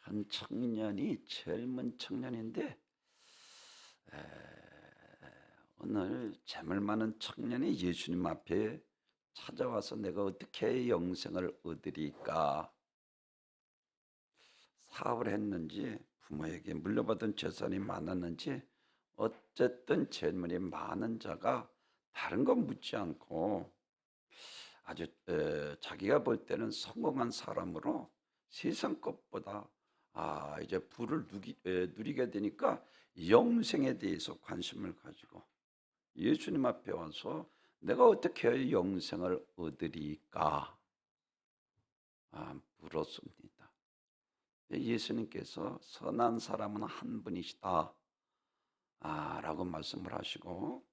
한 청년이 젊은 청년인데 에, 오늘 재물 많은 청년이 예수님 앞에 찾아와서 내가 어떻게 영생을 얻으리까, 사업을 했는지 부모에게 물려받은 재산이 많았는지 어쨌든 재물이 많은 자가 다른 건 묻지 않고 아주 자기가 볼 때는 성공한 사람으로 세상 것보다 이제 부를 누리게 되니까 영생에 대해서 관심을 가지고 예수님 앞에 와서 내가 어떻게 영생을 얻으리까 물었습니다. 예수님께서 선한 사람은 한 분이시다 라고 말씀을 하시고,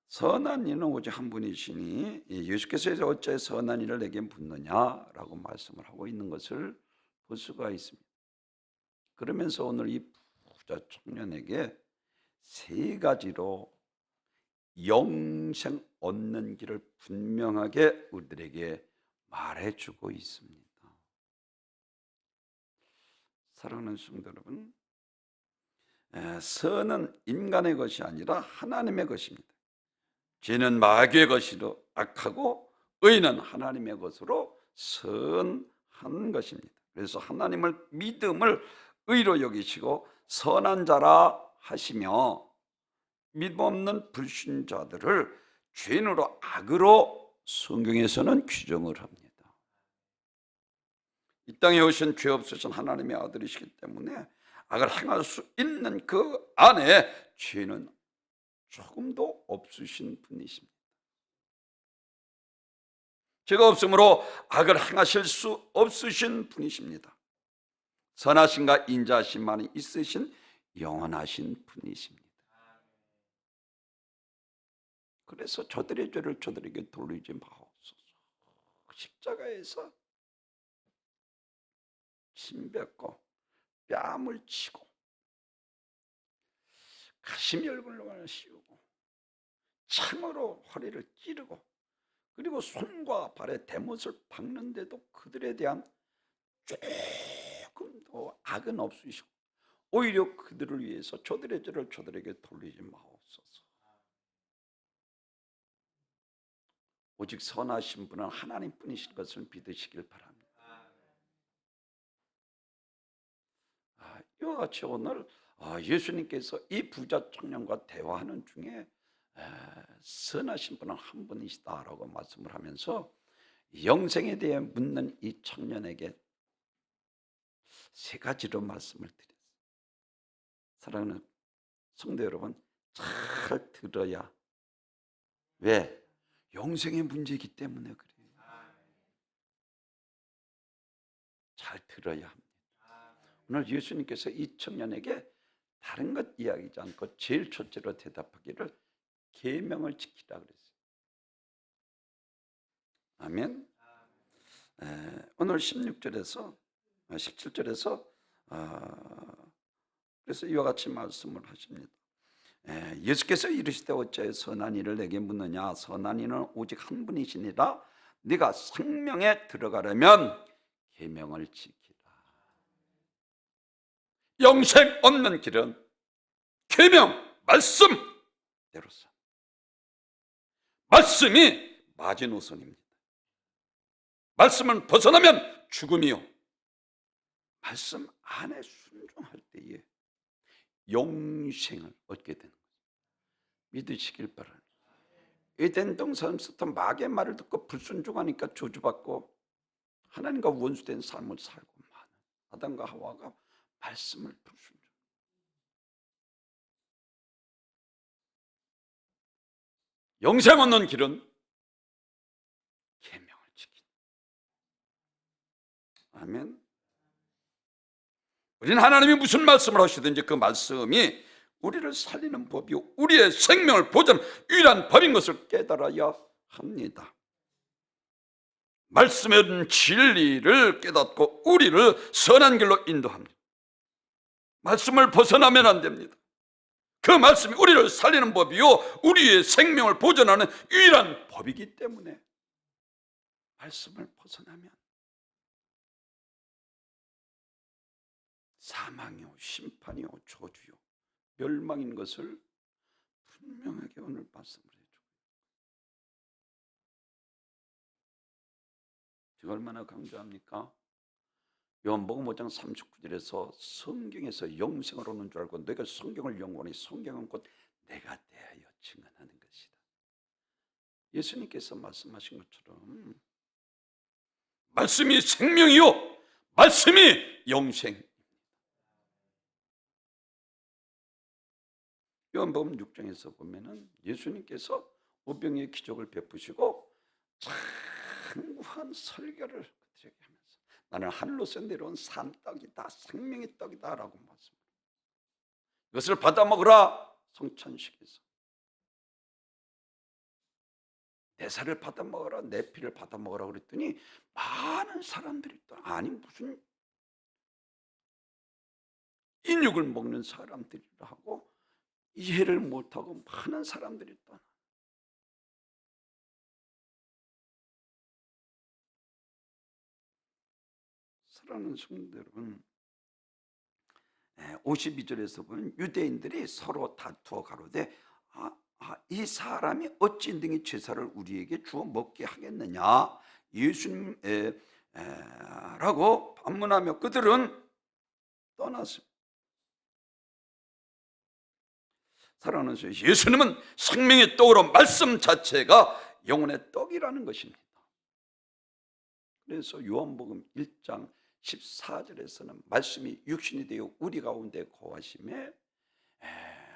선한 이는 오직 한 분이시니 예수께서 이제 어째 선한 이를 내게 묻느냐라고 말씀을 하고 있는 것을 볼 수가 있습니다. 그러면서 오늘 이 부자 청년에게 세 가지로 영생 얻는 길을 분명하게 우리들에게 말해주고 있습니다. 사랑하는 성도 여러분, 선은 인간의 것이 아니라 하나님의 것입니다. 죄는 마귀의 것이로 악하고 의는 하나님의 것으로 선한 것입니다. 그래서 하나님을 믿음을 의로 여기시고 선한 자라 하시며 믿음 없는 불신자들을 죄인으로 악으로 성경에서는 규정을 합니다. 이 땅에 오신 죄 없으신 하나님의 아들이시기 때문에 악을 행할 수 있는 그 안에 죄는 조금도 없으신 분이십니다. 죄가 없으므로 악을 행하실 수 없으신 분이십니다. 선하신가 인자하심만이 있으신 영원하신 분이십니다. 그래서 저들의 죄를 저들에게 돌리지 마옵소서. 십자가에서 침 뱉고 뺨을 치고 가시멸굴을 씌우고 창으로 허리를 찌르고 그리고 손과 발에 대못을 박는데도 그들에 대한 조금 더 악은 없으시고 오히려 그들을 위해서 저들의 죄를 저들에게 돌리지 마옵소서. 오직 선하신 분은 하나님뿐이신 것을 믿으시길 바랍니다. 이와 같이 오늘 예수님께서 이 부자 청년과 대화하는 중에 선하신 분은 한 분이시다라고 말씀을 하면서 영생에 대해 묻는 이 청년에게 세 가지로 말씀을 드렸어요. 사랑하는 성도 여러분, 잘 들어야, 왜? 영생의 문제이기 때문에 그래요. 잘 들어야 합니다. 오늘 예수님께서 이 청년에게 다른 것 이야기하지 않고 제일 첫째로 대답하기를 계명을 지키라 그랬어요. 아멘. 오늘 16절에서 17절에서 그래서 이와 같이 말씀을 하십니다. 예수께서 이르시되 어찌하여 선한 이를 내게 묻느냐, 선한 이는 오직 한 분이시니라. 네가 생명에 들어가려면 계명을 지키라. 영생 얻는 길은 계명, 말씀대로서. 말씀이 마지노선입니다. 말씀은 벗어나면 죽음이요, 말씀 안에 순종할 때에 영생을 얻게 되는 거예요. 믿으시길 바랍니다. 에덴 동산에서 마귀의 말을 듣고 불순종하니까 저주받고 하나님과 원수된 삶을 살고 많은 아담과 하와가 말씀을 불순종. 영생 얻는 길은 계명을 지키는. 아멘. 우리는 하나님이 무슨 말씀을 하시든지 그 말씀이 우리를 살리는 법이요 우리의 생명을 보존하는 유일한 법인 것을 깨달아야 합니다. 말씀의 진리를 깨닫고 우리를 선한 길로 인도합니다. 말씀을 벗어나면 안 됩니다. 그 말씀이 우리를 살리는 법이요 우리의 생명을 보존하는 유일한 법이기 때문에 말씀을 벗어나면 사망이요, 심판이요, 저주요, 멸망인 것을 분명하게 오늘 말씀을 해주고, 제가 얼마나 강조합니까? 요한복음 5장 39절에서 성경에서 영생을 얻는 줄 알고 내가 성경을 연구하니 성경은 곧 내가 대하여 증언하는 것이다. 예수님께서 말씀하신 것처럼 말씀이 생명이요 말씀이 영생. 요한복음 6장에서 보면은 예수님께서 오병이의 기적을 베푸시고 장구한 설교를 그들에게 하면서 나는 하늘로서 내려온 산 떡이다, 생명의 떡이다 라고 말씀합니다. 이것을 받아 먹으라. 성찬식에서 내 살을 받아 먹어라, 내 피를 받아 먹어라 그랬더니 많은 사람들이 또 아니 무슨 인육을 먹는 사람들이라 하고 이해를 못하고 많은 사람들이 또 사랑하는 성도 여러분, 52절에서 보면 유대인들이 서로 다투어 가로되 이 사람이 어찌 능히 제사를 우리에게 주어 먹게 하겠느냐 예수님라고 반문하며 그들은 떠났습니다. 사랑하는 성도, 예수님은 생명의 떡으로 말씀 자체가 영혼의 떡이라는 것입니다. 그래서 요한복음 1장 14절에서는 말씀이 육신이 되어 우리 가운데 거하심에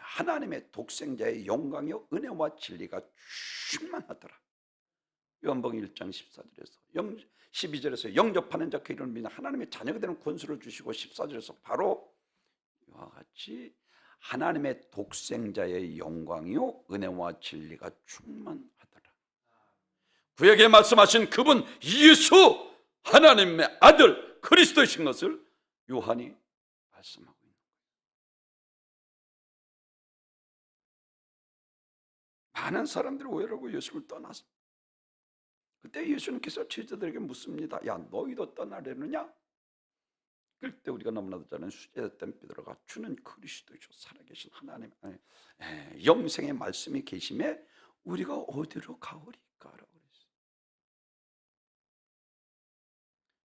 하나님의 독생자의 영광이요 은혜와 진리가 충만하더라. 요한복음 1장 14절에서 12절에서 영접하는 자 그 이름을 믿는 하나님의 자녀가 되는 권수를 주시고 14절에서 바로 이와 같이 하나님의 독생자의 영광이요 은혜와 진리가 충만하더라. 그에게 말씀하신 그분 예수 하나님의 아들 그리스도이신 것을 요한이 말씀하고 있는 거예요. 많은 사람들이 오해하고 예수를 떠났습니다. 그때 예수님께서 제자들에게 묻습니다. 야, 너희도 떠나려느냐? 그때 우리가 너무나도 잘 아는 수제됐던 베드로가 주는 그리스도이시오 살아계신 하나님 영생의 말씀이 계심에 우리가 어디로 가오리까? 라고 그랬어요.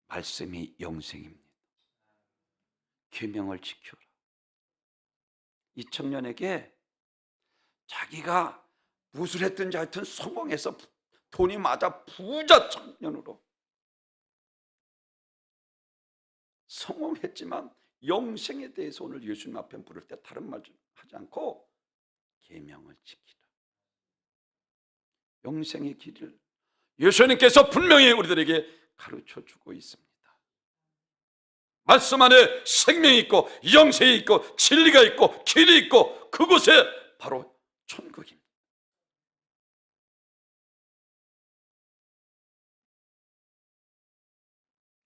말씀이 영생입니다. 계명을 지켜라. 이 청년에게 자기가 무엇을 했든지 하여튼 성공해서 돈이 맞아 부자 청년으로 성공했지만 영생에 대해서 오늘 예수님 앞에 부를 때 다른 말 하지 않고 계명을 지키라. 영생의 길을 예수님께서 분명히 우리들에게 가르쳐 주고 있습니다. 말씀 안에 생명이 있고 영생이 있고 진리가 있고 길이 있고 그곳에 바로 천국입니다.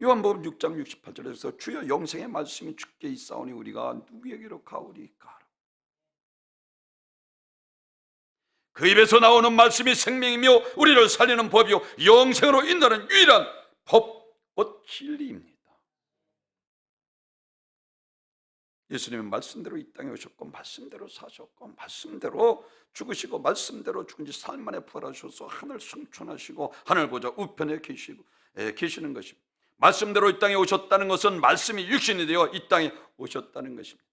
요한복음 6장 68절에서 주여 영생의 말씀이 주께 있사오니 우리가 누구에게로 가오리까? 그 입에서 나오는 말씀이 생명이며 우리를 살리는 법이요 영생으로 인도하는 유일한 법, 곧 진리입니다. 예수님은 말씀대로 이 땅에 오셨고 말씀대로 사셨고 말씀대로 죽으시고 말씀대로 죽은 지 사흘 만에 부활하셔서 하늘 승천하시고 하늘 보좌 우편에 계시는 것입니다. 말씀대로 이 땅에 오셨다는 것은 말씀이 육신이 되어 이 땅에 오셨다는 것입니다.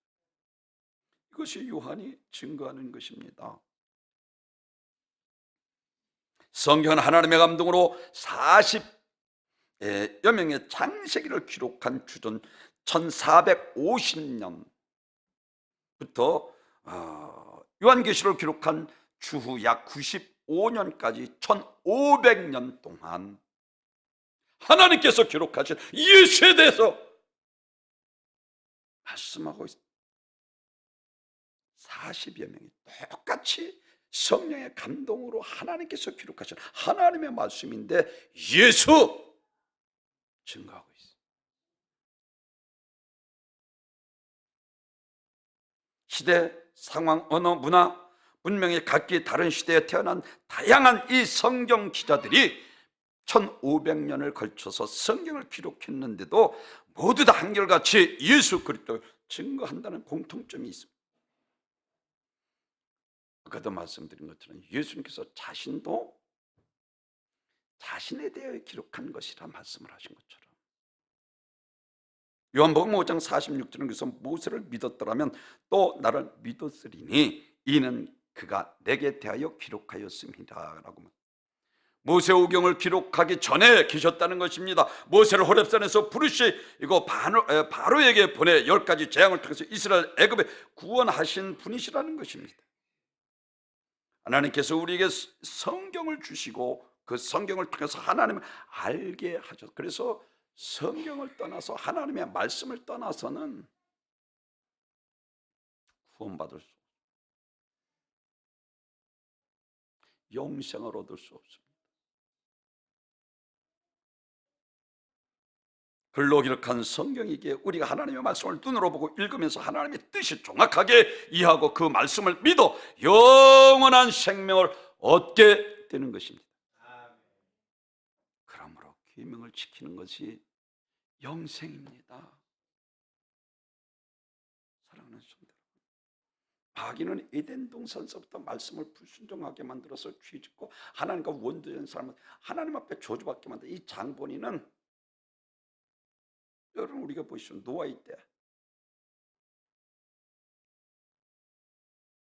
이것이 요한이 증거하는 것입니다. 성경은 하나님의 감동으로 40여 명의 창세기를 기록한 주전 1450년부터 요한계시를 기록한 주후 약 95년까지 1500년 동안 하나님께서 기록하신 예수에 대해서 말씀하고 있습니다. 40여 명이 똑같이 성령의 감동으로 하나님께서 기록하신 하나님의 말씀인데 예수 증거하고 있습니다. 시대, 상황, 언어, 문화, 분명히 각기 다른 시대에 태어난 다양한 이 성경 기자들이 1500년을 걸쳐서 성경을 기록했는데도 모두 다 한결같이 예수 그리스도를 증거한다는 공통점이 있습니다. 아까도 말씀드린 것처럼 예수님께서 자신도 자신에 대해 기록한 것이라 말씀을 하신 것처럼 요한복음 5장 46절은 그래서 모세를 믿었더라면 또 나를 믿었으리니 이는 그가 내게 대하여 기록하였습니다 라고. 모세 오경을 기록하기 전에 계셨다는 것입니다. 모세를 호렙산에서 부르시고 바로에게 보내 10가지 재앙을 통해서 이스라엘 애굽에 구원하신 분이시라는 것입니다. 하나님께서 우리에게 성경을 주시고 그 성경을 통해서 하나님을 알게 하셨어요. 그래서 성경을 떠나서 하나님의 말씀을 떠나서는 구원받을 수 없어요. 영생을 얻을 수 없습니다. 글로 기록한 성경이기에 우리가 하나님의 말씀을 눈으로 보고 읽으면서 하나님의 뜻이 정확하게 이해하고 그 말씀을 믿어 영원한 생명을 얻게 되는 것입니다. 그러므로 계명을 지키는 것이 영생입니다. 사랑하는 성도 여러분, 마귀는 에덴 동산서부터 말씀을 불순종하게 만들어서 죄짓고 하나님과 원수된 사람은 하나님 앞에 저주받게 만든 이 장본인은, 여러분 우리가 보시면 노아의 때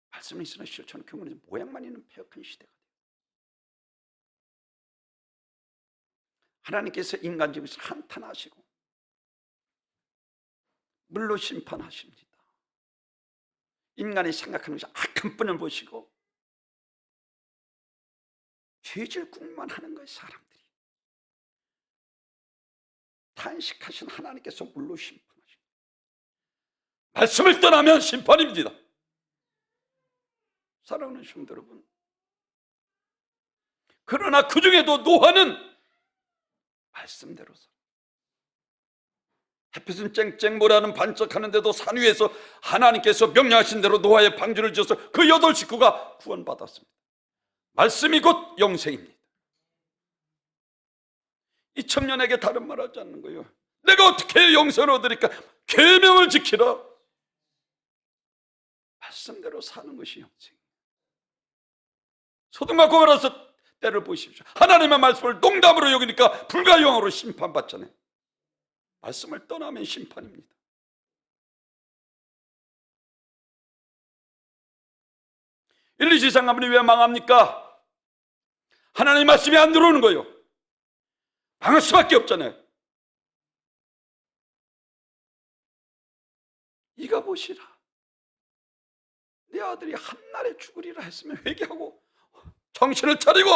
말씀이 있으나 실천은 경건에서 모양만 있는 폐역한 시대가 돼요. 하나님께서 인간적인 것을 한탄하시고 물로 심판하십니다. 인간이 생각하는 것이 악한 뿐을 보시고 죄질 꿈만 하는 거예요. 사람들이 탄식하신 하나님께서 물로 심판하십니다. 말씀을 떠나면 심판입니다. 사랑하는 성도 여러분, 그러나 그 중에도 노아는 말씀대로 햇빛은 쨍쨍모라는 반짝하는데도 산 위에서 하나님께서 명령하신 대로 노아의 방주를 지어서 그 8 식구가 구원받았습니다. 말씀이 곧 영생입니다. 이 청년에게 다른 말 하지 않는 거예요. 내가 어떻게 영생을 얻으니까 계명을 지키라. 말씀대로 사는 것이 영생이에요. 소돔과 고모라서 때를 보십시오. 하나님의 말씀을 농담으로 여기니까 불가용으로 심판받잖아요. 말씀을 떠나면 심판입니다. 일, 이지상 가문이 왜 망합니까? 하나님의 말씀이 안 들어오는 거예요. 망할 수밖에 없잖아요. 이가 보시라. 내 아들이 한날에 죽으리라 했으면 회개하고 정신을 차리고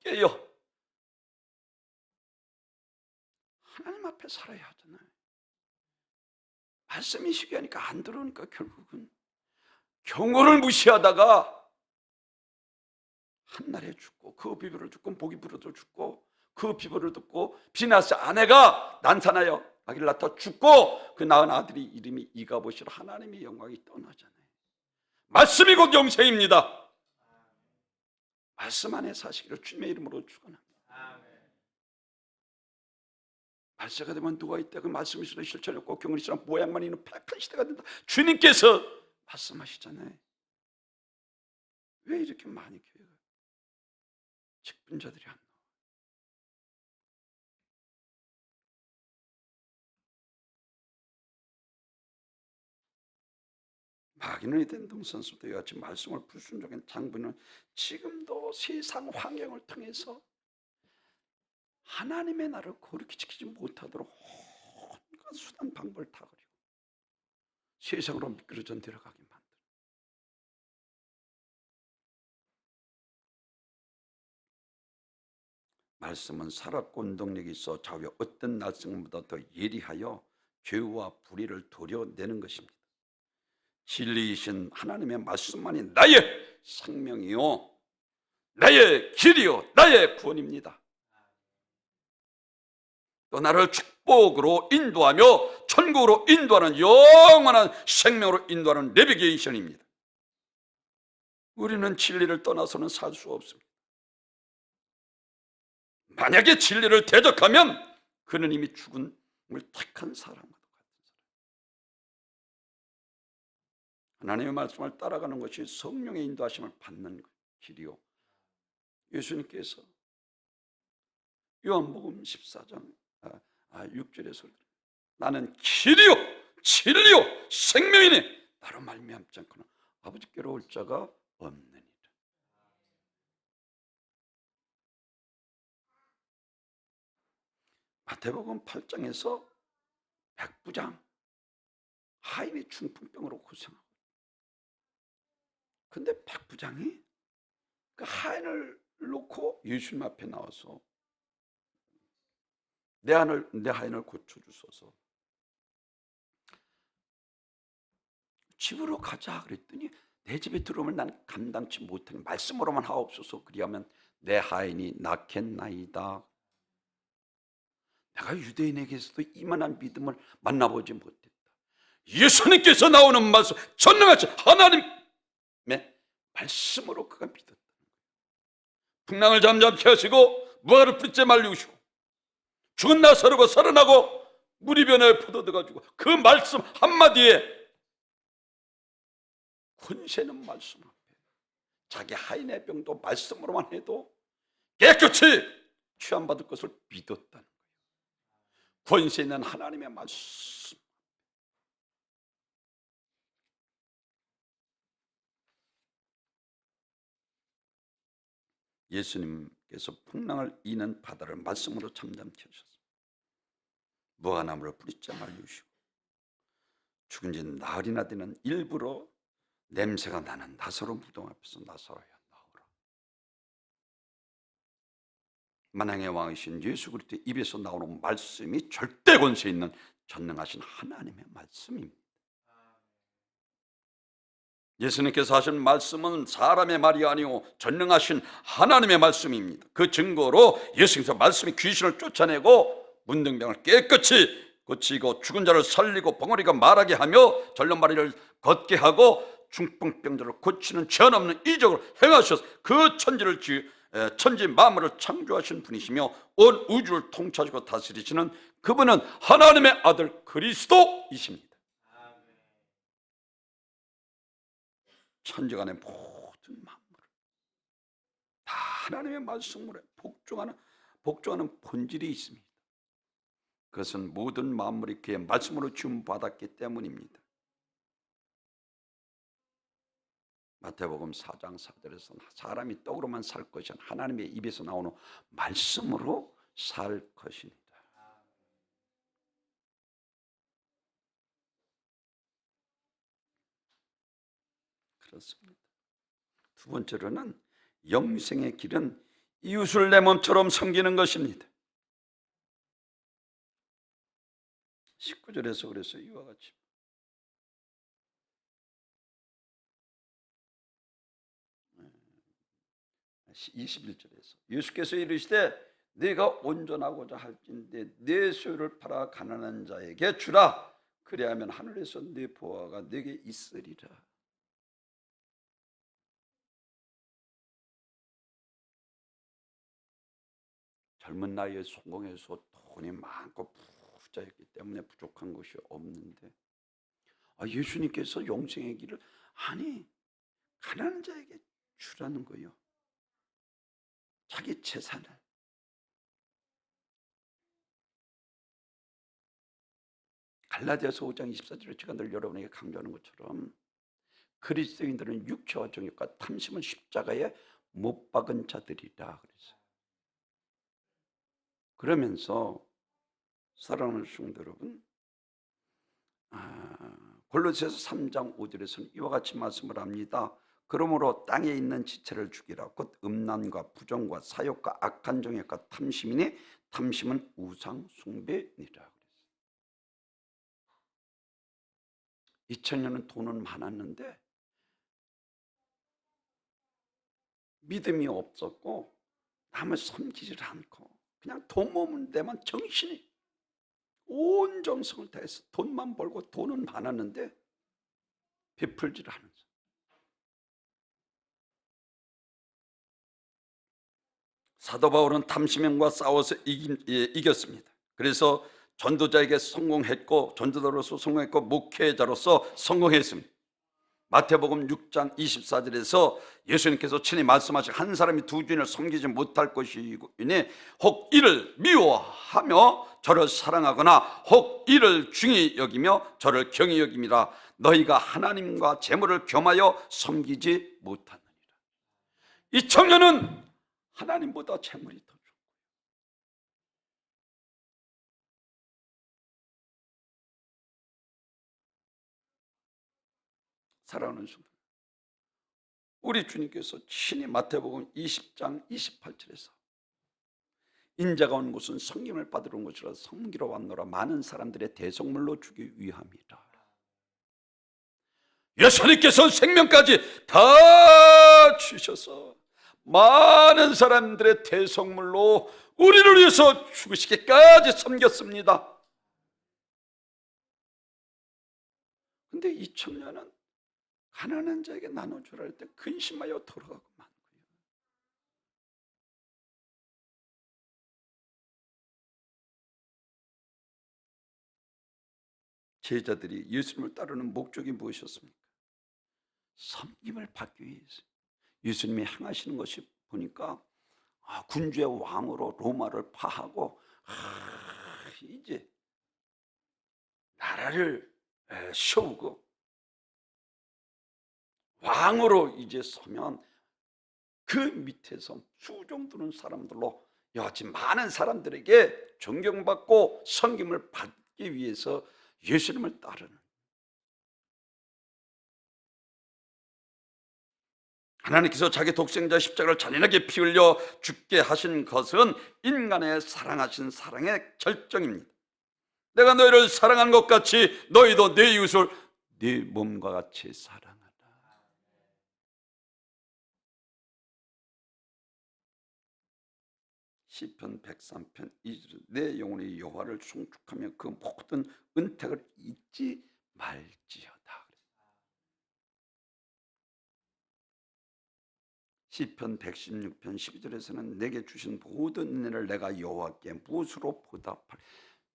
깨요. 하나님 앞에 살아야 하잖아요. 말씀이 시기하니까 안 들어오니까 결국은 경고를 무시하다가 한날에 죽고 그 비밀을 듣고 목이 부러져 죽고 그 비밀을 듣고 비나스 아내가 난산하여 아기를 낳다 죽고 그 낳은 아들이 이름이 이가봇이라 하나님의 영광이 떠나잖아요. 말씀이 곧 영생입니다. 말씀 안에 사시기를 주님의 이름으로 축원합니다. 말세가 되면 누가 있다 그 말씀이 있으나 실천이 없고 경건이 있으나 모양만 있는 폐악한 시대가 된다. 주님께서 말씀하시잖아요. 왜 이렇게 많이 교회가 직분자들이 안 나와? 마귀는 에덴 동산서부터 이와 같이 말씀을 불순종한 장부는 지금도 세상 환경을 통해서 하나님의 나를 거룩히 지키지 못하도록 온갖 수단 방법을 다 그리고 세상으로 미끄러져 내려가게 만들어. 말씀은 살았고 운동력이 있어 좌우에 어떤 날성보다 더 예리하여 죄와 불의를 도려내는 것입니다. 진리이신 하나님의 말씀만이 나의 생명이요 나의 길이요 나의 구원입니다. 또 나를 축복으로 인도하며 천국으로 인도하는 영원한 생명으로 인도하는 내비게이션입니다. 우리는 진리를 떠나서는 살 수 없습니다. 만약에 진리를 대적하면 그는 이미 죽은 택한 사람과 같은 사람. 하나님의 말씀을 따라가는 것이 성령의 인도하심을 받는 길이요. 예수님께서 요한복음 14장 6절에서 나는 길이요 진리요 생명이니 나로 말미암지 않고는 아버지께로 올 자가 없느니라. 마태복음 8장에서 백부장 하인이 중풍병으로 고생하고, 근데 백부장이 그 하인을 놓고 예수님 앞에 나와서 내 하인을 고쳐주소서, 집으로 가자 그랬더니 내 집에 들어오면 난 감당치 못하는 말씀으로만 하옵소서. 그리하면 내 하인이 낫겠나이다. 내가 유대인에게서도 이만한 믿음을 만나보지 못했다. 예수님께서 나오는 말씀, 전능하신 하나님의 말씀으로 그가 믿었다. 풍랑을 잠잠케 하시고 무화과를 뿌리째 말리우시고 죽은 나사로가 살아나고 물이 변하여 포도돼가지고 그 말씀 한마디에 권세는 말씀 앞에 자기 하인의 병도 말씀으로만 해도 깨끗이 취함받을 것을 믿었다는 거예요. 권세 있는 하나님의 말씀. 예수님께서 풍랑을 이는 바다를 말씀으로 잠잠케 하셨습니다. 무화과나무를 뿌리째 말리우시고 죽은 지 나흘이나 되는 일부러 냄새가 나는 나사로 무덤 앞에서 나사로야 나오라. 만왕의 왕이신 예수 그리스도의 입에서 나오는 말씀이 절대 권세 있는 전능하신 하나님의 말씀입니다. 예수님께서 하신 말씀은 사람의 말이 아니오 전능하신 하나님의 말씀입니다. 그 증거로 예수님께서 말씀이 귀신을 쫓아내고 문둥병을 깨끗이 고치고 죽은 자를 살리고 벙어리가 말하게 하며 절름발이를 걷게 하고 중풍병자를 고치는 제한 없는 이적을 행하셔서 그 천지 만물을 창조하신 분이시며 온 우주를 통치하시고 다스리시는 그분은 하나님의 아들 그리스도이십니다. 천지간의 모든 만물을 다 하나님의 말씀으로 복종하는 본질이 있습니다. 그것은 모든 만물이 그의 말씀으로 지음받았기 때문입니다. 마태복음 4장 4절에서 사람이 떡으로만 살 것이 아니라 하나님의 입에서 나오는 말씀으로 살 것입니다. 그렇습니다. 두 번째로는 영생의 길은 이웃을 내 몸처럼 섬기는 것입니다. 19절에서 그래서 이와 같이 21절에서 예수께서 이르시되 네가 온전하고자 할진대 네 소유를 팔아 가난한 자에게 주라. 그리하면 하늘에서 네 보화가 네게 있으리라. 젊은 나이에 성공해서 돈이 많고 부자였기 때문에 부족한 것이 없는데 예수님께서 영생의 길을 가난한 자에게 주라는 거예요. 자기 재산을. 갈라디아서 5장 24절에 제가 늘 여러분에게 강조하는 것처럼 그리스도인들은 육체와 정욕과 탐심은 십자가에 못 박은 자들이라 그랬어요. 그러면서 사랑하는 성도 여러분, 골로새서 3장 5절에서는 이와 같이 말씀을 합니다. 그러므로 땅에 있는 지체를 죽이라. 곧 음란과 부정과 사욕과 악한 정욕과 탐심이니 탐심은 우상 숭배니라. 2000년은 돈은 많았는데 믿음이 없었고 남을 섬기질 않고 그냥 돈 모으는 데만 정신이 온 정성을 다해서 돈만 벌고 돈은 많았는데 베풀질 않았어요. 사도 바울은 탐심형과 싸워서 이겼습니다. 그래서 전도자에게 성공했고, 전도자로서 성공했고, 목회자로서 성공했습니다. 마태복음 6장 24절에서 예수님께서 친히 말씀하신 한 사람이 두 주인을 섬기지 못할 것이니 혹 이를 미워하며 저를 사랑하거나 혹 이를 중히 여기며 저를 경히 여김이라. 너희가 하나님과 재물을 겸하여 섬기지 못하느니라. 이 청년은 하나님보다 재물이 더 좋고, 사랑하는 순간, 우리 주님께서 친히 마태복음 20장 28절에서 인자가 온 곳은 섬김을 받으러 온 것이라 섬기러 왔노라. 많은 사람들의 대속물로 주기 위함이라. 예수님께서 생명까지 다 주셔서 많은 사람들의 대속물로 우리를 위해서 죽으시기까지 섬겼습니다. 근데 이 청년은 가난한 자에게 나눠주라 할 때 근심하여 돌아가고 만 거예요. 제자들이 예수님을 따르는 목적이 무엇이었습니까? 섬김을 받기 위해서. 예수님이 행하시는 것이 보니까 군주의 왕으로 로마를 파하고 이제 나라를 세우고 왕으로 이제 서면 그 밑에서 수종 두는 사람들로 여하튼 많은 사람들에게 존경받고 섬김을 받기 위해서 예수님을 따르는, 하나님께서 자기 독생자 십자가를 잔인하게 피 흘려 죽게 하신 것은 인간의 사랑하신 사랑의 결정입니다. 내가 너희를 사랑한 것 같이 너희도 내 이웃을 네 몸과 같이 사랑하라. 시편 103편 2절, 내 영혼이 여호와를 송축하며 그 모든 은택을 잊지 말지어다. 시편 116편 12절에서는 내게 주신 모든 은혜를 내가 여호와께 무엇으로 보답할,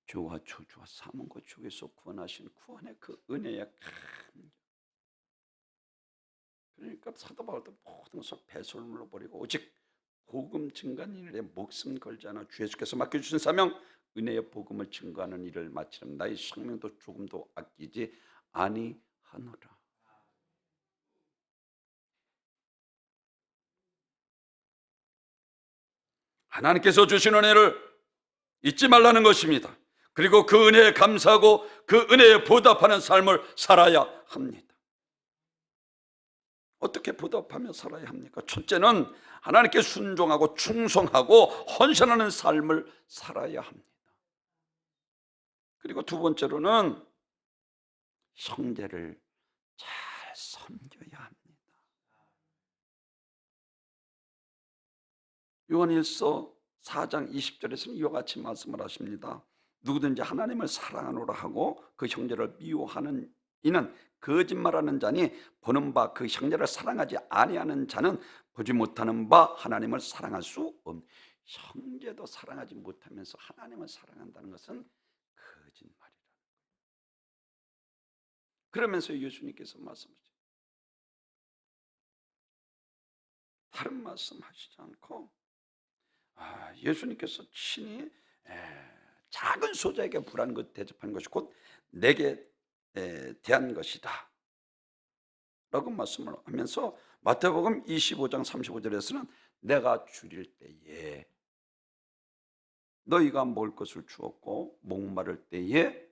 주와 저주와 삼은 것 중에서 구원하신 구원의 그 은혜의 큰, 그러니까 사도 바울도 모든 것을 배설물로 버리고 오직 복음 증거하는 일에 목숨 걸지 않아 주 예수께서 맡겨주신 사명 은혜의 복음을 증거하는 일을 마치려면 나의 생명도 조금도 아끼지 아니하노라. 하나님께서 주신 은혜를 잊지 말라는 것입니다. 그리고 그 은혜에 감사하고 그 은혜에 보답하는 삶을 살아야 합니다. 어떻게 보답하며 살아야 합니까? 첫째는 하나님께 순종하고 충성하고 헌신하는 삶을 살아야 합니다. 그리고 두 번째로는 형제를 잘 섬겨야 합니다. 요한일서 4장 20절에서는 이와 같이 말씀을 하십니다. 누구든지 하나님을 사랑하노라 하고 그 형제를 미워하는 이는 거짓말하는 자니 보는 바 그 형제를 사랑하지 아니하는 자는 보지 못하는 바 하나님을 사랑할 수 없는. 형제도 사랑하지 못하면서 하나님을 사랑한다는 것은 거짓말이라. 그러면서 예수님께서 말씀하시죠. 다른 말씀하시지 않고 예수님께서 친히 작은 소자에게 불한 것 대접한 것이 곧 내게 대한 것이다 라고 말씀을 하면서 마태복음 25장 35절에서는 내가 줄일 때에 너희가 먹을 것을 주었고 목마를 때에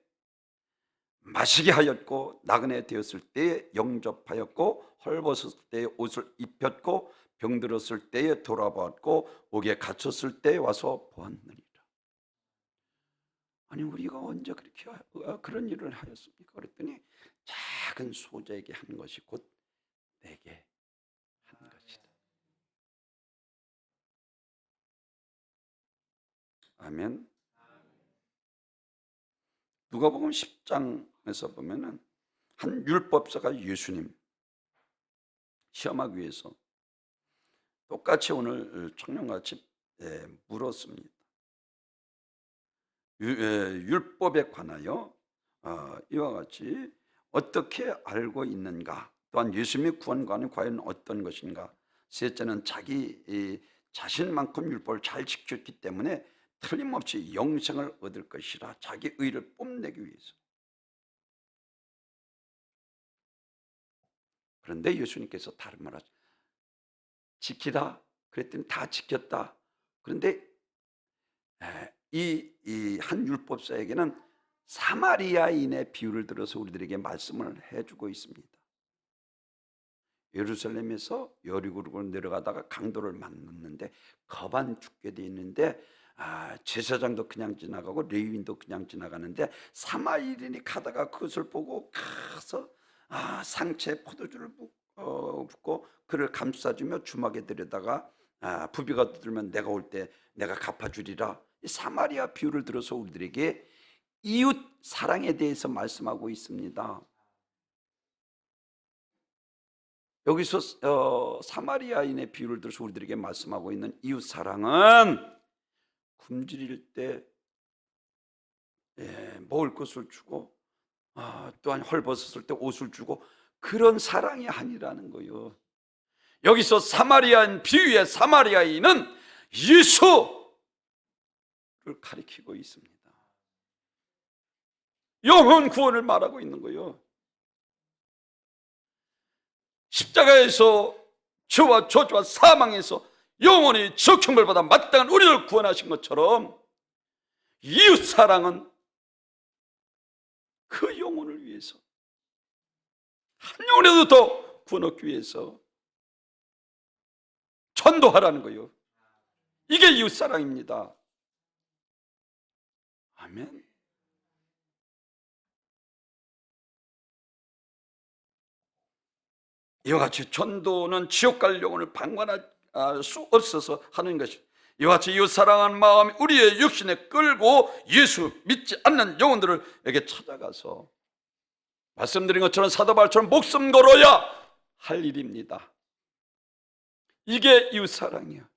마시게 하였고 나그네 되었을 때에 영접하였고 헐벗었을 때에 옷을 입혔고 병들었을 때에 돌아보았고 옥에 갇혔을 때에 와서 보았느니라. 아니 우리가 언제 그렇게 그런 일을 하였습니까? 그랬더니 작은 소자에게 한 것이 곧 내게 한 것이다. 아멘. 누가복음 10장에서 보면은 한 율법사가 예수님 시험하기 위해서 똑같이 오늘 청년같이 물었습니다. 율법에 관하여 이와 같이 어떻게 알고 있는가, 또한 예수님의 구원과는 과연 어떤 것인가. 셋째는 자기 자신만큼 율법을 잘 지켰기 때문에 틀림없이 영생을 얻을 것이라, 자기 의를 뽐내기 위해서. 그런데 예수님께서 다른 말 하죠. 지키라 그랬더니 다 지켰다. 그런데 이 한 율법사에게는 사마리아인의 비유를 들어서 우리들에게 말씀을 해주고 있습니다. 예루살렘에서 여리고로 내려가다가 강도를 만났는데 겁안 죽게 돼 있는데 제사장도 그냥 지나가고 레위인도 그냥 지나가는데 사마리아인이 가다가 그것을 보고 가서 상체에 포도주를 붓고 그를 감싸주며 주막에 들여다가 부비가 들면 내가 올 때 내가 갚아주리라. 이 사마리아 비유를 들어서 우리들에게 이웃 사랑에 대해서 말씀하고 있습니다. 여기서 사마리아인의 비유를 들어서 우리들에게 말씀하고 있는 이웃 사랑은 굶주릴 때 먹을 것을 주고 또한 헐벗었을 때 옷을 주고 그런 사랑이 아니라는 거예요. 여기서 사마리아인 비유의 사마리아인은 예수를 가리키고 있습니다. 영혼 구원을 말하고 있는 거예요. 십자가에서 죄와 저주와 사망에서 영원히 적형을 받아 마땅한 우리를 구원하신 것처럼 이웃사랑은 그 영혼을 위해서, 한 영혼이라도 더 구원 얻기 위해서 전도하라는 거예요. 이게 이웃사랑입니다. 아멘. 이와 같이 전도는 지옥 갈 영혼을 방관할 수 없어서 하는 것입니다. 이와 같이 이웃사랑하는 마음이 우리의 육신에 끌고 예수 믿지 않는 영혼들에게 찾아가서 말씀드린 것처럼 사도 바울처럼 목숨 걸어야 할 일입니다. 이게 이웃사랑이야.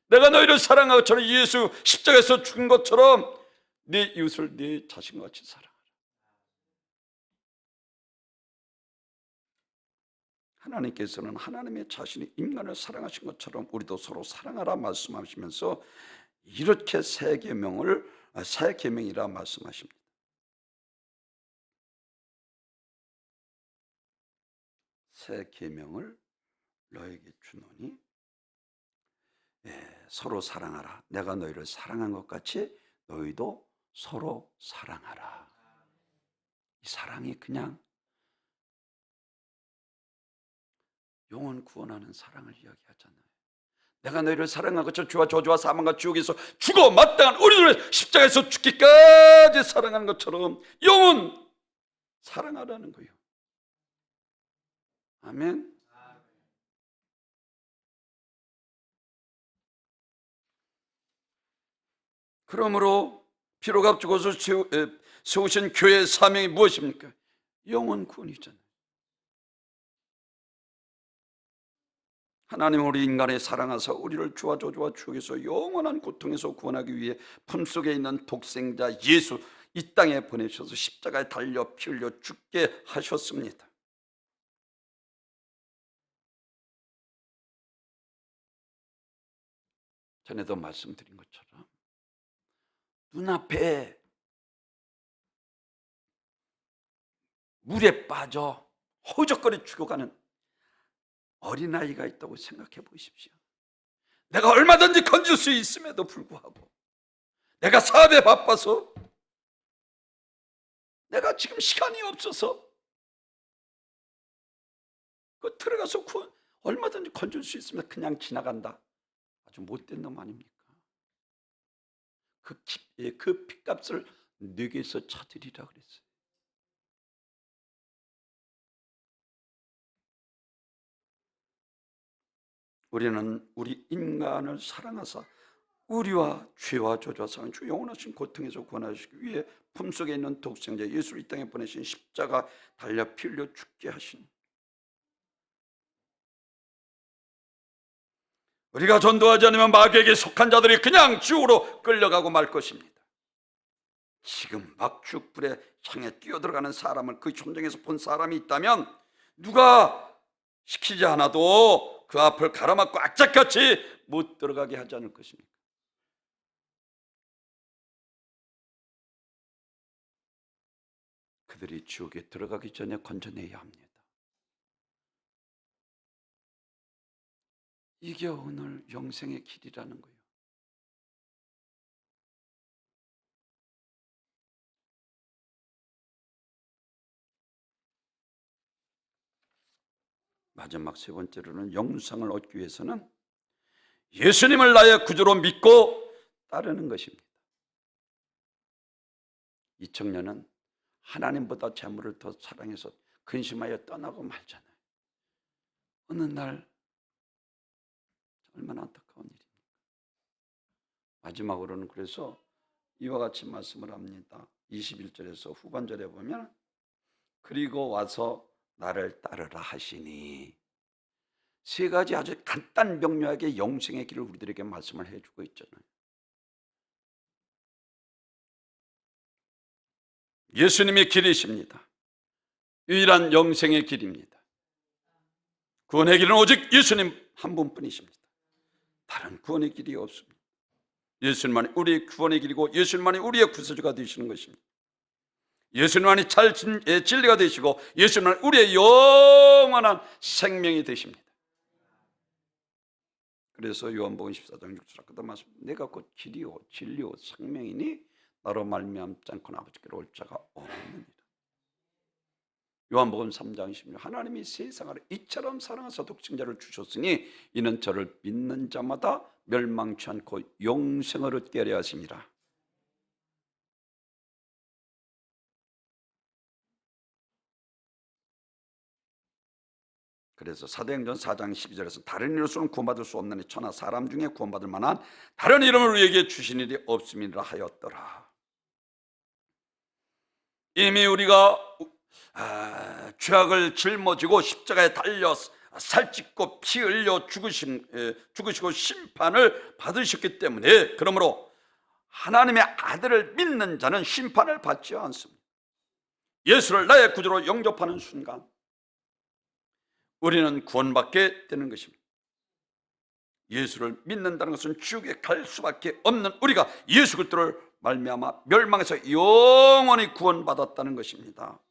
내가 너희를 사랑하고 저는 예수 십자가에서 죽은 것처럼 네 이웃을 네 자신과 같이 사랑하라. 하나님께서는 하나님의 자신이 인간을 사랑하신 것처럼 우리도 서로 사랑하라 말씀하시면서 이렇게 새 계명이라 말씀하십니다. 새 계명을 너에게 주노니 서로 사랑하라. 내가 너희를 사랑한 것 같이 너희도 서로 사랑하라. 이 사랑이 그냥 영혼 구원하는 사랑을 이야기하잖아요. 내가 너희를 사랑한 것처럼 죄와 저주와 사망과 지옥에서 죽어 마땅한 우리들을 십자가에서 죽기까지 사랑하는 것처럼 영혼 사랑하라는 거예요. 아멘. 그러므로 피로 값주고서 세우신 교회의 사명이 무엇입니까? 영혼 구원이잖아요. 하나님 우리 인간을 사랑하사 우리를 죄와 저주와 추억에서 영원한 고통에서 구원하기 위해 품속에 있는 독생자 예수 이 땅에 보내셔서 십자가에 달려 피 흘려 죽게 하셨습니다. 전에도 말씀드린 것처럼 눈앞에 물에 빠져 허우적거리 죽어가는 어린아이가 있다고 생각해 보십시오. 내가 얼마든지 건질 수 있음에도 불구하고 내가 사업에 바빠서 내가 지금 시간이 없어서 그 들어가서 얼마든지 건질 수 있으면 그냥 지나간다. 아주 못된 놈 아닙니까? 그 핏값을 내게서 찾으리라 그랬어요. 우리는 우리 인간을 사랑하사 우리와 죄와 저주와 사망 주 영원하신 고통에서 구원하시기 위해 품속에 있는 독생자 예수를 이 땅에 보내신 십자가 달려 피 흘려 죽게 하신, 우리가 전도하지 않으면 마귀에게 속한 자들이 그냥 지옥으로 끌려가고 말 것입니다. 지금 막 죽불에 향해 뛰어들어가는 사람을 그 현장에서 본 사람이 있다면 누가 시키지 않아도 그 앞을 가로막고 악착같이 못 들어가게 하지 않을 것입니까? 그들이 지옥에 들어가기 전에 건져내야 합니다. 이게 오늘 영생의 길이라는 거예요. 마지막 세 번째로는 영생을 얻기 위해서는 예수님을 나의 구주로 믿고 따르는 것입니다. 이 청년은 하나님보다 재물을 더 사랑해서 근심하여 떠나고 말잖아요. 어느 날 얼마나 안타까운 일입니까? 마지막으로는 그래서 이와 같이 말씀을 합니다. 21절에서 후반절에 보면 그리고 와서 나를 따르라 하시니, 세 가지 아주 간단 명료하게 영생의 길을 우리들에게 말씀을 해주고 있잖아요. 예수님이 길이십니다. 유일한 영생의 길입니다. 구원의 길은 오직 예수님 한 분뿐이십니다. 다른 구원의 길이 없습니다. 예수님만이 우리의 구원의 길이고 예수님만이 우리의 구세주가 되시는 것입니다. 예수님만이 진리가 되시고 예수님만이 우리의 영원한 생명이 되십니다. 그래서 요한복음 14장 6절 아까도 말씀, 내가 곧 길이요 진리요 생명이니 나로 말미암지 않고는 아버지께로 올 자가 없느니라. 요한복음 3장 16, 하나님이 세상을 이처럼 사랑하사 독생자를 주셨으니 이는 저를 믿는 자마다 멸망치 않고 영생을 얻게 하려 하심이라. 그래서 사도행전 4장 12절에서 다른 이로서는 구원받을 수 없나니 천하 사람 중에 구원받을 만한 다른 이름을 우리에게 주신 일이 없음이라 하였더라. 이미 우리가 죄악을 짊어지고 십자가에 달려 살찢고 피 흘려 죽으시고 심판을 받으셨기 때문에, 그러므로 하나님의 아들을 믿는 자는 심판을 받지 않습니다. 예수를 나의 구주로 영접하는 순간 우리는 구원받게 되는 것입니다. 예수를 믿는다는 것은 지옥에 갈 수밖에 없는 우리가 예수 그리스도를 말미암아 멸망에서 영원히 구원받았다는 것입니다.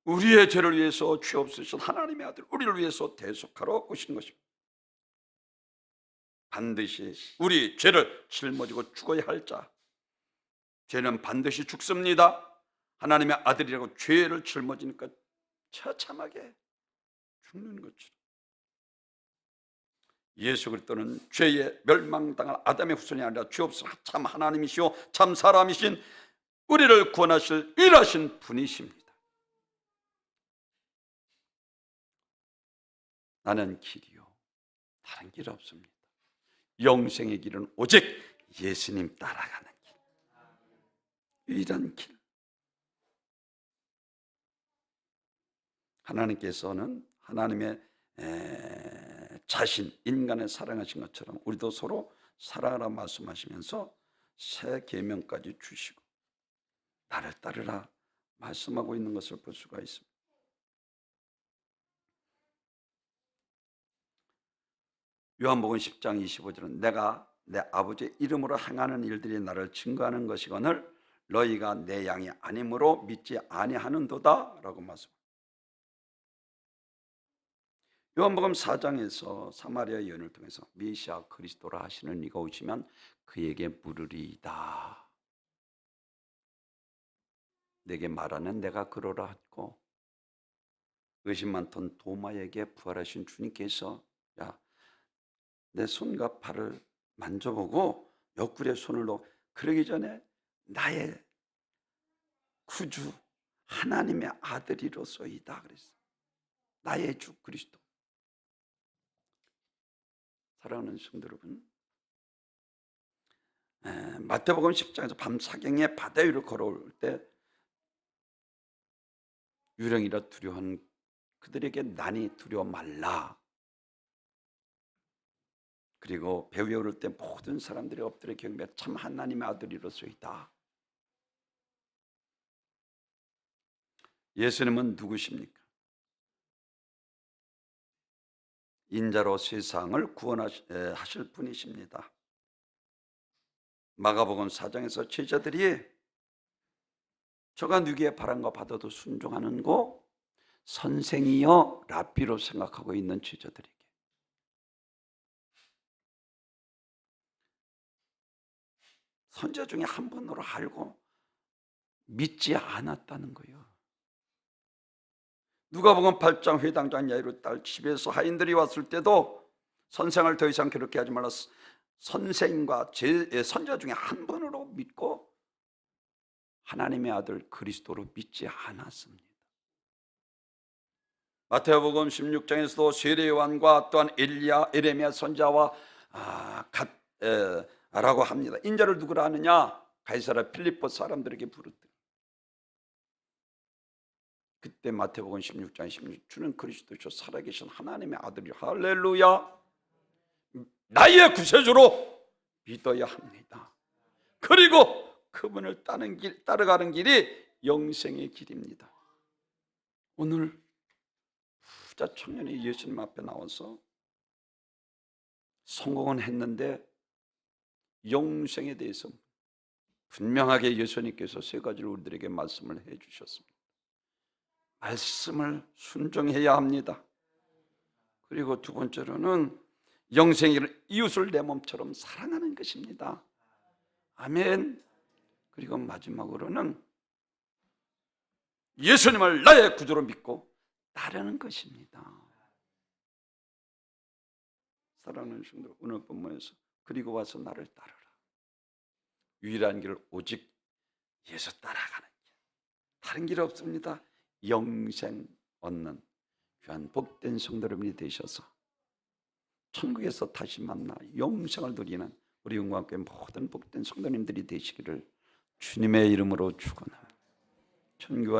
우리의 죄를 위해서 죄 없으신 하나님의 아들 우리를 위해서 대속하러 오신 것입니다. 반드시 우리 죄를 짊어지고 죽어야 할 자, 죄는 반드시 죽습니다. 하나님의 아들이라고 죄를 짊어지니까 처참하게 죽는 것처럼 예수 그리스도는 죄에 멸망당할 아담의 후손이 아니라 죄 없으신 참 하나님이시오 참 사람이신 우리를 구원하실 유일하신 분이십니다. 나는 길이요 다른 길 없습니다. 영생의 길은 오직 예수님 따라가는 길, 유일한 길. 하나님께서는 하나님의 자신, 인간을 사랑하신 것처럼 우리도 서로 사랑하라 말씀하시면서 새 계명까지 주시고 나를 따르라 말씀하고 있는 것을 볼 수가 있습니다. 요한복음 10장 25절은 내가 내 아버지의 이름으로 행하는 일들이 나를 증거하는 것이거늘 너희가 내 양이 아니므로 믿지 아니하는도다 라고 말씀합니다. 요한복음 4장에서 사마리아 여인을 통해서 메시아 그리스도라 하시는 이가 오시면 그에게 물으리이다. 내게 말하는 내가 그러라 했고, 의심 많던 도마에게 부활하신 주님께서 야, 내 손과 발을 만져보고 옆구리에 손을 넣어, 그러기 전에 나의 구주 하나님의 아들이로소이다 그랬어. 나의 주 그리스도. 사랑하는 성도 여러분, 마태복음 10장에서 밤 사경에 바다 위를 걸어올 때 유령이라 두려워한 그들에게 난이 두려워 말라. 그리고 배후에 오를 때 모든 사람들이 엎드려 경배 참 하나님의 아들이로소이다. 예수님은 누구십니까? 인자로 세상을 구원하실 분이십니다. 마가복음 4장에서 제자들이 저가 누구의 바람과 바다도 순종하는 거 선생이여 랍비로 생각하고 있는 제자들에게 선자 중에 한 분으로 알고 믿지 않았다는 거예요. 누가복음 8장 회당장 야이로 딸 집에서 하인들이 왔을 때도 선생을 더 이상 그렇게 하지 말라 선생과 선자 중에 한 분으로 믿고 하나님의 아들 그리스도로 믿지 않았습니다. 마태복음 16장에서도 세례 요한과 또한 엘리야, 에레미야 선자와 라고 합니다. 인자를 누구라 하느냐? 가이사랴 필리포 사람들에게 부르더니 그때 마태복음 16장 16 주는 그리스도시요 살아계신 하나님의 아들이 할렐루야 나의 구세주로 믿어야 합니다. 그리고 그분을 따라가는 길이 영생의 길입니다. 오늘 부자 청년이 예수님 앞에 나와서 성공은 했는데 영생에 대해서 분명하게 예수님께서 세 가지를 우리들에게 말씀을 해 주셨습니다. 말씀을 순종해야 합니다. 그리고 두 번째로는 영생을 이웃을 내 몸처럼 사랑하는 것입니다. 아멘. 그리고 마지막으로는 예수님을 나의 구주로 믿고 따르는 것입니다. 사랑하는 성도, 오늘 본문에서 그리고 와서 나를 따르라. 유일한 길 오직 예수 따라가는 길. 다른 길 없습니다. 영생 얻는 귀한 복된 성도 여러분이 되셔서 천국에서 다시 만나 영생을 누리는 우리 영과 함께 모든 복된 성도님들이 되시기를 주님의 이름으로 축원합니다. 천국과